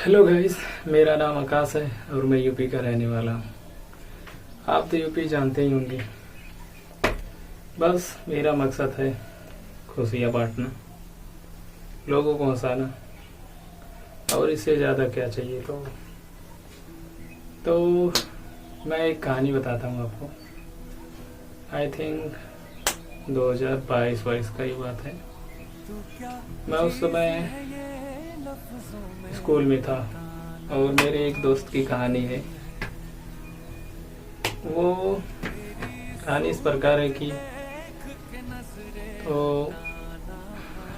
Hello guys, मेरा नाम आकाश है और मैं यूपी का रहने वाला हूँ। आप तो यूपी जानते ही होंगे। बस मेरा मकसद है खुशियाँ बांटना, लोगों को हंसाना, और इससे ज़्यादा क्या चाहिए। तो मैं एक कहानी बताता हूँ आपको। आई थिंक 2022 का ही बात है। मैं उस समय स्कूल में था और मेरे एक दोस्त की कहानी है। वो कहानी इस प्रकार है कि तो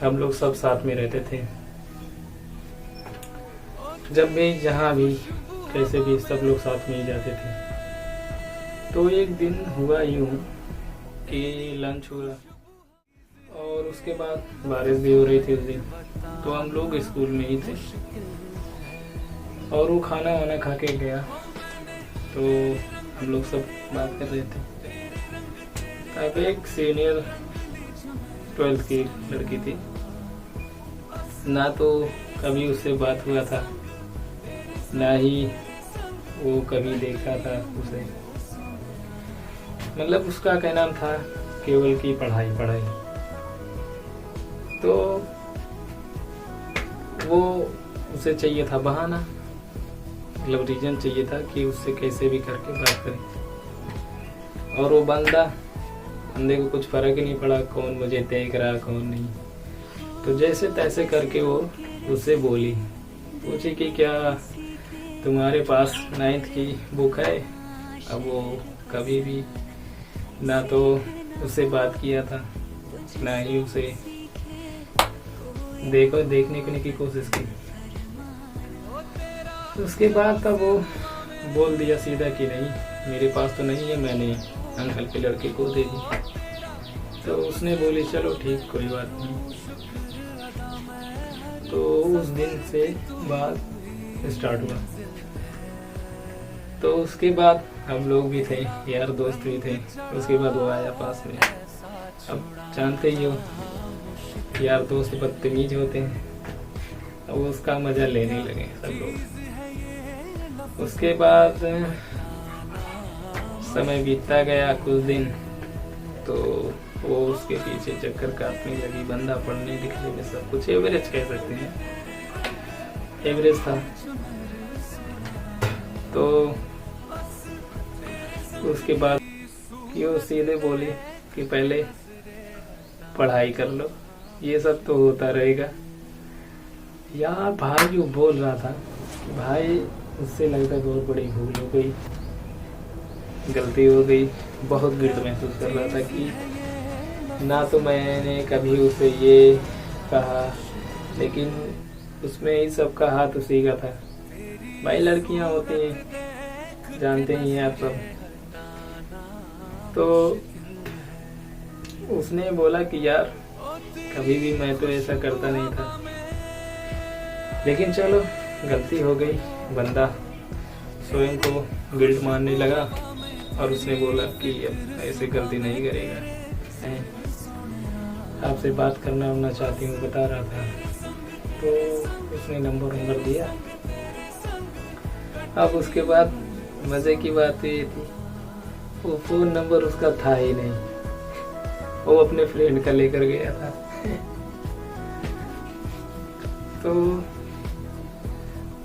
हम लोग सब साथ में रहते थे। जब भी जहाँ भी कैसे भी सब लोग साथ में ही जाते थे। तो एक दिन हुआ यूँ कि लंच हुआ और उसके बाद बारिश भी हो रही थी उस दिन। तो हम लोग स्कूल में ही थे और वो खाना वाना खा के गया। तो हम लोग सब बात कर रहे थे। अब एक सीनियर 12th की लड़की थी, ना तो कभी उससे बात हुआ था, ना ही वो कभी देखा था उसे। मतलब उसका क्या नाम था, केवल की पढ़ाई पढ़ाई। तो वो उसे चाहिए था बहाना, मतलब रीजन चाहिए था कि उससे कैसे भी करके बात करें। और वो बंदे को कुछ फर्क ही नहीं पड़ा कौन मुझे देख रहा कौन नहीं। तो जैसे तैसे करके वो उससे बोली, पूछी कि क्या तुम्हारे पास 9th की बुक है। अब वो कभी भी ना तो उससे बात किया था, ना ही उसे देखने की कोशिश की। तो उसके बाद तब वो बोल दिया सीधा कि नहीं, मेरे पास तो नहीं है, मैंने अंकल के लड़के को दे दी। तो उसने बोली चलो ठीक, कोई बात नहीं। तो उस दिन से बात स्टार्ट हुआ। तो उसके बाद हम लोग भी थे, यार दोस्त भी थे। उसके बाद वो आया पास में। अब जानते ही हो, यार दोस्त बदतमीज होते हैं। अब उसका मजा लेने लगे सब लोग। उसके बाद समय बीतता गया कुछ दिन। तो वो उसके पीछे चक्कर काटने लगी, बंदा पढ़ने लिखने में सब कुछ एवरेज कह सकते हैं, एवरेज था। तो उसके बाद कि वो सीधे बोली कि पहले पढ़ाई कर लो, ये सब तो होता रहेगा। यार भाई जो बोल रहा था, भाई उससे लगता है बहुत बड़ी भूल हो गई, गलती हो गई। बहुत गिल्ट महसूस कर रहा था कि ना तो मैंने कभी उसे ये कहा, लेकिन उसमें ही सबका हाथ उसी का था। भाई लड़कियां होती हैं, जानते ही हैं आप सब। तो उसने बोला कि यार कभी भी मैं तो ऐसा करता नहीं था, लेकिन चलो गलती हो गई। बंदा स्वयं को गिल्ट मानने लगा और उसने बोला कि अब ऐसे गलती नहीं करेगा, आपसे बात करना चाहती हूँ, बता रहा था। तो उसने नंबर दिया। अब उसके बाद मज़े की बात ये थी, वो फ़ोन नंबर उसका था ही नहीं, वो अपने फ्रेंड का लेकर गया था। तो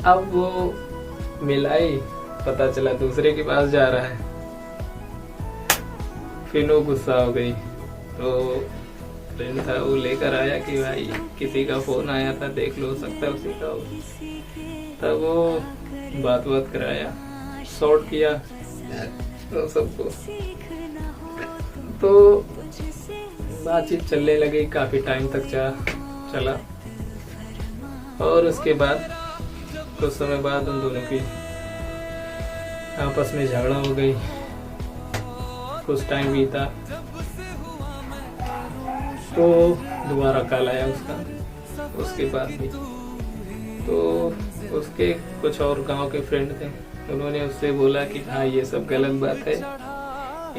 अब वो मिलाई, पता चला दूसरे के पास जा रहा है। फिर वो गुस्सा हो गई। तो फ्रेंड था, वो लेकर आया कि भाई किसी का फोन आया था, देख लो, सकता है उसी का हो। तब वो बात कराया, सॉर्ट किया तो सबको। तो बातचीत चलने लगी, काफी टाइम तक चला। और उसके बाद कुछ समय बाद उन दोनों की आपस में झगड़ा हो गई। कुछ टाइम बीता तो दोबारा कॉल आया उसका। उसके बाद भी तो उसके कुछ और गांव के फ्रेंड थे, उन्होंने उससे बोला कि हाँ ये सब गलत बात है,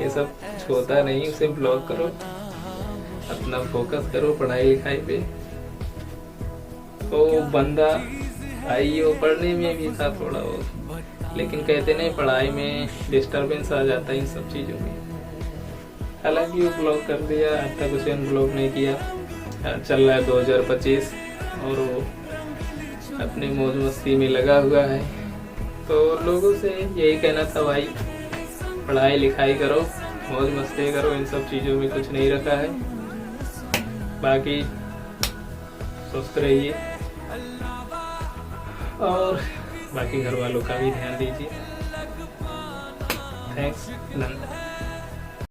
ये सब कुछ होता नहीं, उसे ब्लॉक करो, अपना फोकस करो पढ़ाई लिखाई पे। तो बंदा भाई वो पढ़ने में भी था थोड़ा बहुत, लेकिन कहते नहीं पढ़ाई में डिस्टरबेंस आ जाता है इन सब चीज़ों में। हालांकि वो ब्लॉग कर दिया, अब तक उसे अनब्लॉग नहीं किया। चल रहा है 2025 और वो अपनी मौज मस्ती में लगा हुआ है। तो लोगों से यही कहना था भाई, पढ़ाई लिखाई करो, मौज मस्ती करो, इन सब चीज़ों में कुछ नहीं रखा है। बाकी स्वस्थ रहिए और बाकी घर वालों का भी ध्यान दीजिए। थैंक्स।